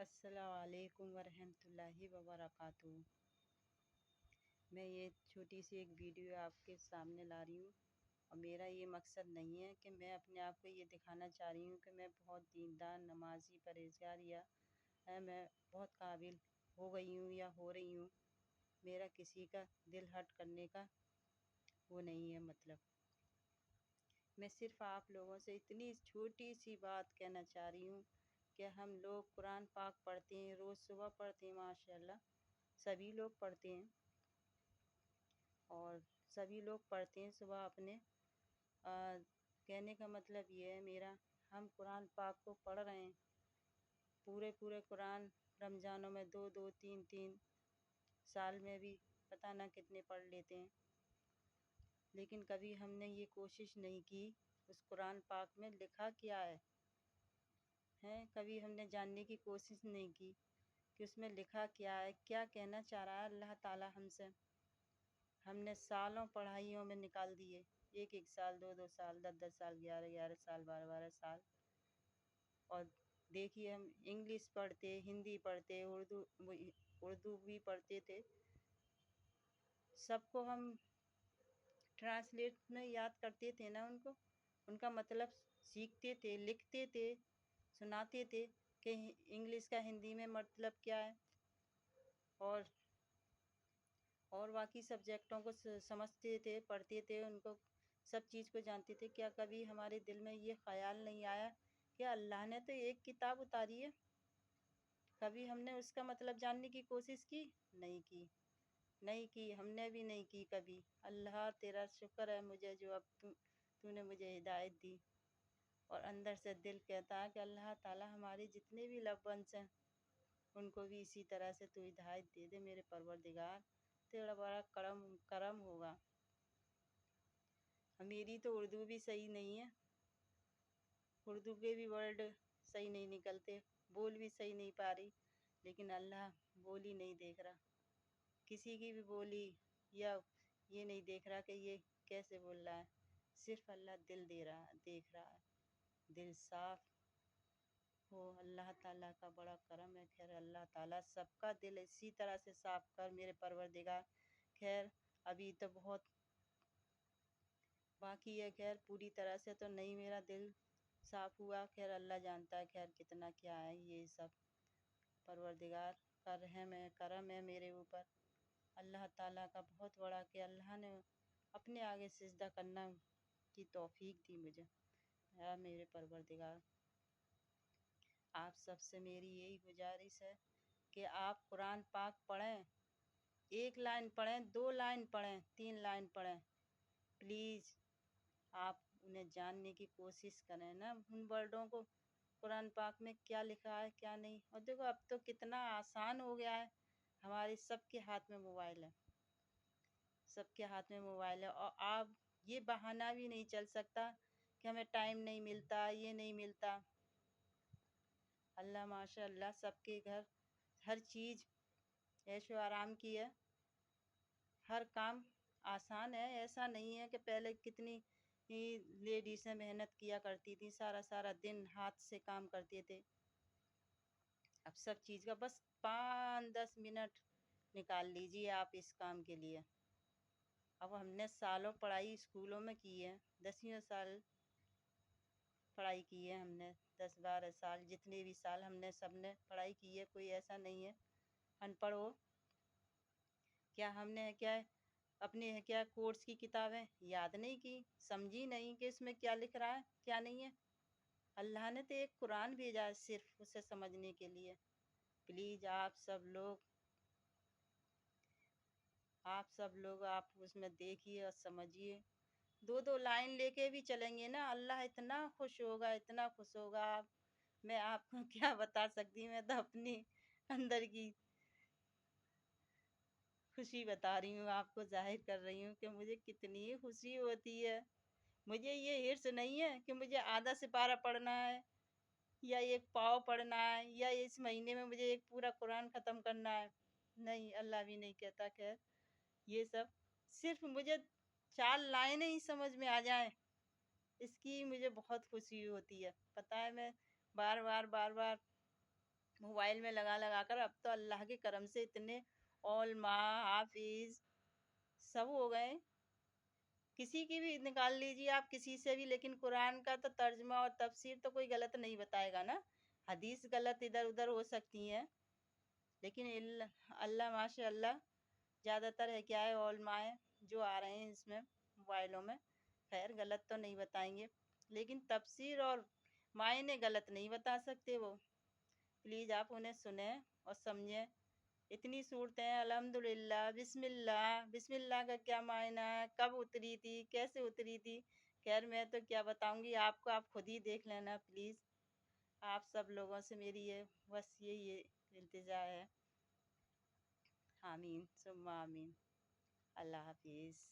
अस्सलाम वालेकुम वरहमतुल्लाहि वबरकातुहू। मैं ये छोटी सी एक वीडियो आपके सामने ला रही हूँ और मेरा ये मकसद नहीं है कि मैं अपने आप को ये दिखाना चाह रही हूँ कि मैं बहुत दीनदार नमाजी परहेज़गार या मैं बहुत काबिल हो गई हूँ या हो रही हूँ। मेरा किसी का दिल हर्ट करने का वो नहीं है मतलब। मैं सिर्फ़ आप लोगों से इतनी छोटी सी बात कहना चाह रही हूँ कि हम लोग कुरान पाक पढ़ते हैं, रोज़ सुबह पढ़ते हैं माशाल्लाह, सभी लोग पढ़ते हैं और सभी लोग पढ़ते हैं सुबह अपने। कहने का मतलब ये है मेरा, हम कुरान पाक को पढ़ रहे हैं, पूरे पूरे कुरान रमज़ानों में 2-2, 3-3, साल में भी पता ना कितने पढ़ लेते हैं। लेकिन कभी हमने ये कोशिश नहीं की उस कुरान पाक में लिखा क्या है, कभी हमने जानने की कोशिश नहीं की कि उसमें लिखा क्या है, क्या कहना चाह रहा है अल्लाह ताला हमसे। हमने सालों पढ़ाइयों में निकाल दिए, 1-1 साल, 2-2 साल, 10-10 साल, 11-11 साल, 12-12 साल। और देखिए हम इंग्लिश पढ़ते, हिंदी पढ़ते, उर्दू भी पढ़ते थे। सबको हम ट्रांसलेट में याद करते थे ना, उनका मतलब सीखते थे, लिखते थे, सुनाते थे कि इंग्लिश का हिंदी में मतलब क्या है और बाकी सब्जेक्टों को समझते थे, पढ़ते थे, उनको सब चीज़ को जानते थे। क्या कभी हमारे दिल में ये ख़्याल नहीं आया कि अल्लाह ने तो एक किताब उतारी है, कभी हमने उसका मतलब जानने की कोशिश की? नहीं की, हमने भी नहीं की कभी। अल्लाह तेरा शुक्र है मुझे जो अब तूने मुझे हिदायत दी। और अंदर से दिल कहता है कि अल्लाह ताला हमारे जितने भी लव वंस हैं उनको भी इसी तरह से तू हिदायत दे दे मेरे परवरदिगार, तेरा बड़ा करम होगा। मेरी तो उर्दू भी सही नहीं है, उर्दू के भी वर्ड सही नहीं निकलते, बोल भी सही नहीं पा रही, लेकिन अल्लाह बोली नहीं देख रहा, किसी की भी बोली या ये नहीं देख रहा कि ये कैसे बोल रहा है। सिर्फ अल्लाह दिल देख रहा है, दिल साफ हो। अल्लाह ताला का बड़ा करम है। खैर अल्लाह ताला सबका दिल इसी तरह से साफ कर मेरे परवरदिगार। खैर अभी तो बहुत बाकी है, खैर पूरी तरह से तो नहीं मेरा दिल साफ हुआ। खैर अल्लाह जानता है खैर कितना क्या है ये सब। परवरदिगार का रहम है, करम है मेरे ऊपर। अल्लाह ताला का बहुत बड़ा कि अल्लाह ने अपने आगे सिजदा करना की तौफीक दी मुझे। या मेरे परवरदिगार, आप सबसे मेरी यही गुजारिश है कि आप कुरान पाक पढ़ें, 1 लाइन पढ़ें, 2 लाइन पढ़ें, 3 लाइन पढ़ें, प्लीज़ आप उन्हें जानने की कोशिश करें ना, उन वर्डों को, कुरान पाक में क्या लिखा है क्या नहीं। और देखो अब तो कितना आसान हो गया है, हमारे सबके हाथ में मोबाइल है, सबके हाथ में मोबाइल है। और आप ये बहाना भी नहीं चल सकता कि हमें टाइम नहीं मिलता, ये नहीं मिलता। अल्लाह माशाअल्लाह सबके घर हर चीज़ ऐशो आराम की है, हर काम आसान है। ऐसा नहीं है कि पहले कितनी ही लेडीज़ें मेहनत किया करती थी, सारा सारा दिन हाथ से काम करते थे। अब सब चीज़ का बस 5-10 मिनट निकाल लीजिए आप इस काम के लिए। अब हमने सालों पढ़ाई स्कूलों में की है, 10वीं साल पढ़ाई की है हमने, 10-12 साल, जितने भी साल हमने सबने पढ़ाई की है, कोई ऐसा नहीं है अनपढ़ हो। क्या हमने अपने क्या कोर्स की किताबें याद नहीं की, समझी नहीं कि इसमें क्या लिख रहा है क्या नहीं है। अल्लाह ने तो एक कुरान भेजा है सिर्फ उसे समझने के लिए। प्लीज़ आप उसमें देखिए और समझिए। 2-2 लाइन लेके भी चलेंगे ना, अल्लाह इतना खुश होगा, इतना खुश होगा। मैं आपको क्या बता सकती, मैं तो अपनी अंदर की खुशी बता रही हूँ, आपको जाहिर कर रही हूँ कि मुझे कितनी खुशी होती है। मुझे ये हिर्स नहीं है कि मुझे आधा सिपारा पढ़ना है या 1 पाव पढ़ना है या इस महीने में मुझे एक पूरा कुरान ख़त्म करना है। नहीं, अल्लाह भी नहीं कहता। खैर ये सब सिर्फ मुझे 4 लाइनें ही समझ में आ जाएं, इसकी मुझे बहुत खुशी होती है। पता है मैं बार बार मोबाइल में लगा लगा कर अब तो अल्लाह के करम से इतने औलमा हाफिज सब हो गए, किसी की भी निकाल लीजिए आप, किसी से भी, लेकिन कुरान का तो तर्जमा और तफसीर तो कोई गलत नहीं बताएगा ना। हदीस गलत इधर उधर हो सकती हैं, लेकिन अल्लाह माशाअल्लाह ज़्यादातर है क्या है उलमाए जो आ रहे हैं इसमें मोबाइलों में, खैर गलत तो नहीं बताएंगे, लेकिन तफसीर और मायने गलत नहीं बता सकते वो। प्लीज़ आप उन्हें सुने और समझें। इतनी सूरतें हैं, अल्हम्दुलिल्लाह, बिस्मिल्लाह, बिस्मिल्लाह का क्या मायना है, कब उतरी थी, कैसे उतरी थी, खैर मैं तो क्या बताऊंगी आपको, आप खुद ही देख लेना प्लीज़। आप सब लोगों से मेरी ये बस यही इल्तिजा है। आमीन सुम्मा आमीन। अल्लाह हाफिज़।